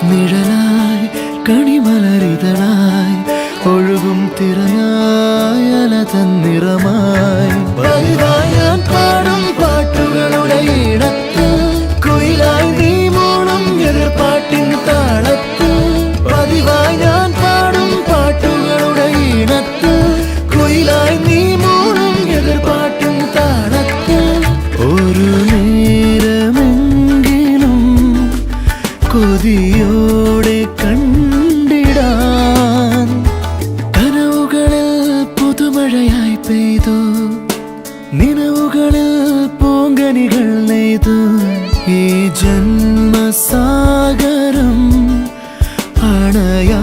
നിഴലായി കണിമലരിതളായി ഒഴുകും തിരയായി അല തന്നിറമായി പതിവായി ഞാൻ പാടും പാട്ടുകളുടെ ഈണത്ത് കുയിലായി നീ മൂളും എതിർപ്പാട്ടിൻ താളത്ത് പതിവായി ഞാൻ പാടും പാട്ടുകളുടെ ഈണത്ത് കുയിലായി നീ മൂളും എതിർപ്പാട്ടിൻ താളത്ത് ഒരു നേരമെങ്കിലും കൊതിയോടെ കണ്ടിടാൻ കനവുകളിൽ പുതുമഴയായി പെയ്തു നിലവുകളിൽ പൂങ്കനികൾ നെയ്തു ഈ ജന്മസാഗരം അണയ